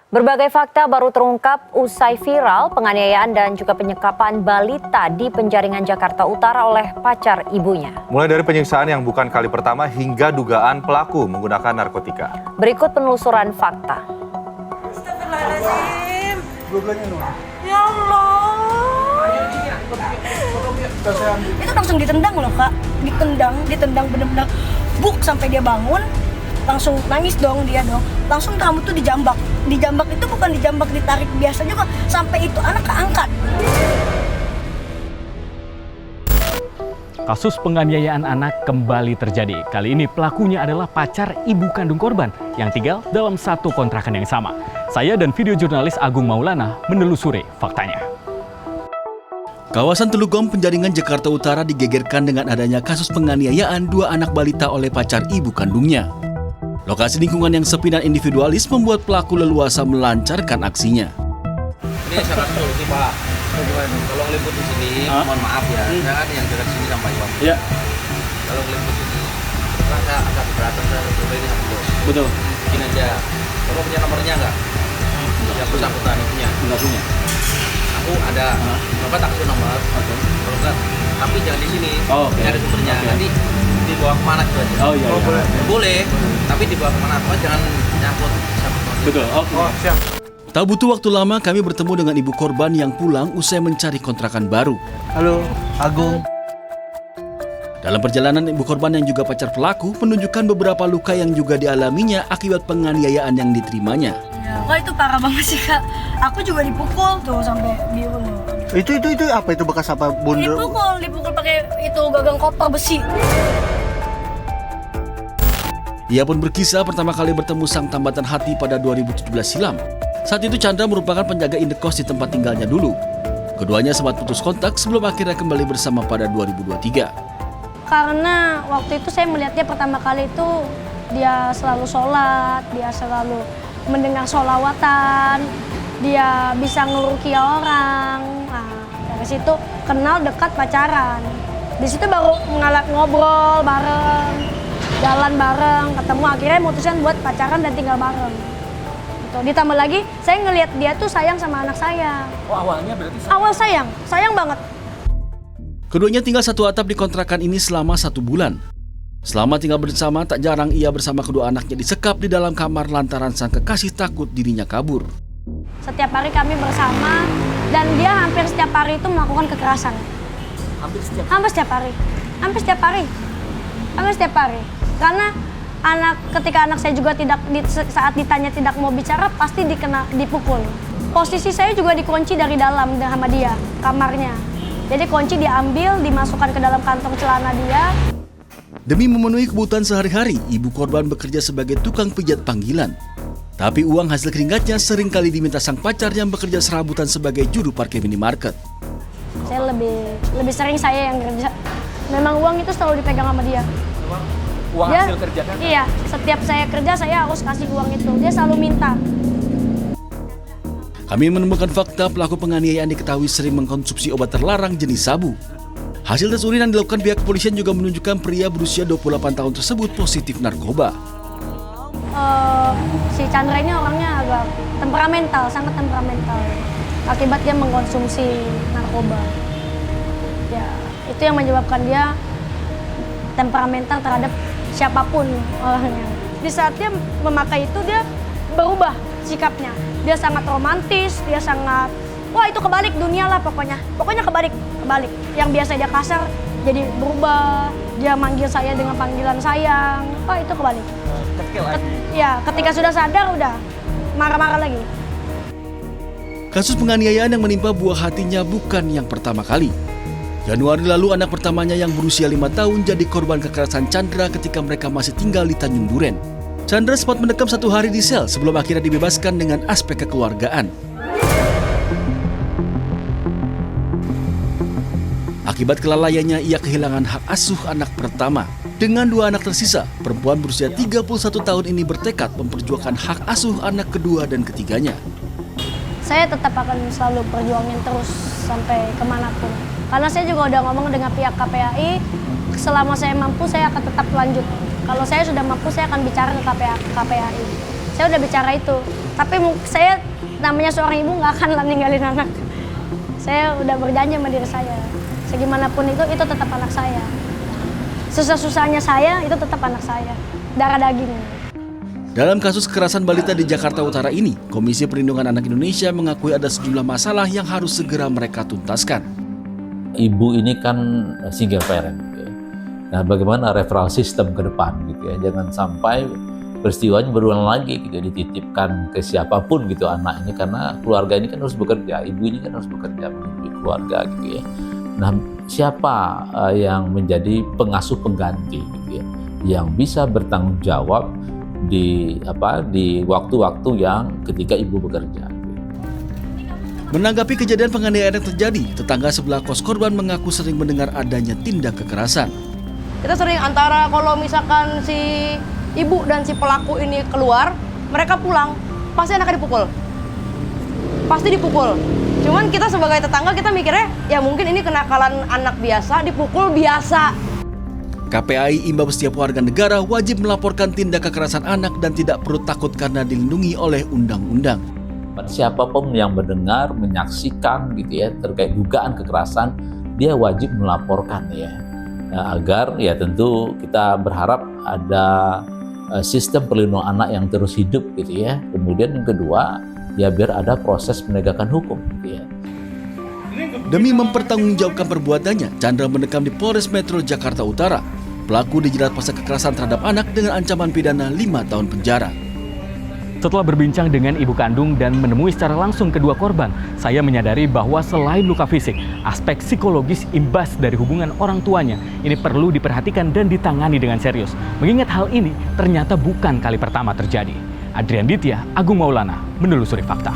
Berbagai fakta baru terungkap usai viral penganiayaan dan juga penyekapan balita di Penjaringan Jakarta Utara oleh pacar ibunya. Mulai dari penyiksaan yang bukan kali pertama hingga dugaan pelaku menggunakan narkotika. Berikut penelusuran fakta. Astagfirullahaladzim. Ya Allah. Itu langsung ditendang loh kak. Ditendang bener-bener buk sampai dia bangun. Langsung nangis dong dia dong. Langsung rambut tuh dijambak. Dijambak itu bukan dijambak ditarik biasa juga. Sampai itu anak keangkat. Kasus penganiayaan anak kembali terjadi. Kali ini pelakunya adalah pacar ibu kandung korban yang tinggal dalam satu kontrakan yang sama. Saya dan video jurnalis Agung Maulana menelusuri faktanya. Kawasan Telugom, Penjaringan, Jakarta Utara digegerkan dengan adanya kasus penganiayaan dua anak balita oleh pacar ibu kandungnya. Lokasi lingkungan yang sepi dan individualis membuat pelaku leluasa melancarkan aksinya. Ini salah satu solusi Pak. Kalau ngeliput di sini, mohon maaf ya, saya kan yang dekat sini sama Iwan. Ya, Kalau ngeliput di sini, rasa agak keberatan saya coba ini sama bos. betul. Bikin aja. Bapak punya nomornya nggak? Yang bersangkutan punya. Enggak punya. Aku ada. Bapak tak kasih nomor. Kalau enggak, tapi jangan di sini. Oh, oke. Cari sumbernya. Oke. Nanti dibawa kemana gitu aja. Oh iya. Boleh. Boleh. Tapi dibawa kemana? Cuma jangan nyangkut. Betul. Oke. Oh, siap. Tak butuh waktu lama kami bertemu dengan ibu korban yang pulang usai mencari kontrakan baru. Halo, Agung. Dalam perjalanan ibu korban yang juga pacar pelaku menunjukkan beberapa luka yang juga dialaminya akibat penganiayaan yang diterimanya. Ya, kok itu parah banget sih kak. Aku juga dipukul tuh sampai biru. Itu apa itu bekas apa bunda? Dipukul pakai itu gagang koper besi. Ia pun berkisah pertama kali bertemu sang tambatan hati pada 2017 silam. Saat itu Chandra merupakan penjaga indekos di tempat tinggalnya dulu. Keduanya sempat putus kontak sebelum akhirnya kembali bersama pada 2023. Karena waktu itu saya melihat dia pertama kali itu dia selalu sholat, dia selalu mendengar sholawatan, dia bisa ngeruqyah orang. Nah, dari situ kenal, dekat, pacaran. Di situ baru ngobrol bareng, jalan bareng, ketemu, akhirnya memutuskan buat pacaran dan tinggal bareng. Gitu. Ditambah lagi saya ngelihat dia tuh sayang sama anak saya. Oh, awalnya berarti Awal sayang banget. Keduanya tinggal satu atap di kontrakan ini selama 1 bulan. Selama tinggal bersama, tak jarang ia bersama kedua anaknya disekap di dalam kamar lantaran sang kekasih takut dirinya kabur. Setiap hari kami bersama dan dia hampir setiap hari itu melakukan kekerasan. Hampir setiap hari. Karena ketika anak saya juga saat ditanya tidak mau bicara pasti dipukul. Posisi saya juga dikunci dari dalam sama dia, kamarnya. Jadi kunci diambil, dimasukkan ke dalam kantong celana dia. Demi memenuhi kebutuhan sehari-hari, ibu korban bekerja sebagai tukang pijat panggilan. Tapi uang hasil keringatnya seringkali diminta sang pacar yang bekerja serabutan sebagai juru parkir minimarket. Saya lebih sering saya yang kerja. Memang uang itu selalu dipegang sama dia. Uang Dia, hasil kerja kan? Iya, setiap saya kerja saya harus kasih uang itu. Dia selalu minta. Kami menemukan fakta pelaku penganiayaan diketahui sering mengkonsumsi obat terlarang jenis sabu. Hasil tes urin yang dilakukan pihak kepolisian juga menunjukkan pria berusia 28 tahun tersebut positif narkoba. Si Chandra ini orangnya agak temperamental, sangat temperamental. Akibat dia mengkonsumsi narkoba. Ya, itu yang menyebabkan dia temperamental terhadap siapapun orangnya. Di saat dia memakai itu dia berubah sikapnya. Dia sangat romantis, dia sangat wah itu kebalik dunia lah pokoknya. Pokoknya kebalik. Yang biasa dia kasar jadi berubah. Dia manggil saya dengan panggilan sayang. Wah itu kebalik. Ketika sudah sadar udah marah-marah lagi. Kasus penganiayaan yang menimpa buah hatinya bukan yang pertama kali. Januari lalu anak pertamanya yang berusia 5 tahun jadi korban kekerasan Chandra ketika mereka masih tinggal di Tanjung Duren. Chandra sempat mendekam 1 hari di sel sebelum akhirnya dibebaskan dengan aspek kekeluargaan. Akibat kelalaiannya, ia kehilangan hak asuh anak pertama. Dengan 2 anak tersisa, perempuan berusia 31 tahun ini bertekad memperjuangkan hak asuh anak kedua dan ketiganya. Saya tetap akan selalu perjuangin terus sampai kemanapun. Karena saya juga udah ngomong dengan pihak KPAI, selama saya mampu saya akan tetap lanjut. Kalau saya sudah mampu saya akan bicara ke KPAI. Saya udah bicara itu. Tapi saya namanya seorang ibu nggak akan ninggalin anak. Saya udah berjanji sama diri saya. Segimanapun itu tetap anak saya. Susah-susahnya saya, itu tetap anak saya. Darah daging. Dalam kasus kekerasan balita di Jakarta Utara ini, Komisi Perlindungan Anak Indonesia mengakui ada sejumlah masalah yang harus segera mereka tuntaskan. Ibu ini kan single parent, gitu ya. Nah, bagaimana referral system ke depan, gitu ya? Jangan sampai peristiwanya berulang lagi, gitu, dititipkan ke siapapun, gitu, anak ini, karena keluarga ini kan harus bekerja, ibu ini kan harus bekerja menghidupi keluarga, gitu ya. Nah, siapa yang menjadi pengasuh pengganti, gitu ya, yang bisa bertanggung jawab di waktu-waktu yang ketika ibu bekerja. Menanggapi kejadian penganiayaan yang terjadi, tetangga sebelah kos korban mengaku sering mendengar adanya tindak kekerasan. Kita sering antara kalau misalkan si ibu dan si pelaku ini keluar, mereka pulang, pasti anaknya dipukul. Pasti dipukul. Cuman kita sebagai tetangga kita mikirnya, ya mungkin ini kenakalan anak biasa, dipukul biasa. KPAI imbau setiap warga negara wajib melaporkan tindak kekerasan anak dan tidak perlu takut karena dilindungi oleh undang-undang. Siapapun yang mendengar, menyaksikan, gitu ya, terkait dugaan kekerasan, dia wajib melaporkan, ya. Nah, agar ya tentu kita berharap ada sistem perlindungan anak yang terus hidup, gitu ya. Kemudian yang kedua, ya biar ada proses penegakan hukum, gitu ya. Demi mempertanggungjawabkan perbuatannya, Chandra mendekam di Polres Metro Jakarta Utara. Pelaku dijerat pasal kekerasan terhadap anak dengan ancaman pidana 5 tahun penjara. Setelah berbincang dengan ibu kandung dan menemui secara langsung kedua korban, saya menyadari bahwa selain luka fisik, aspek psikologis imbas dari hubungan orang tuanya ini perlu diperhatikan dan ditangani dengan serius. Mengingat hal ini ternyata bukan kali pertama terjadi. Adrian Ditya, Agung Maulana, menelusuri fakta.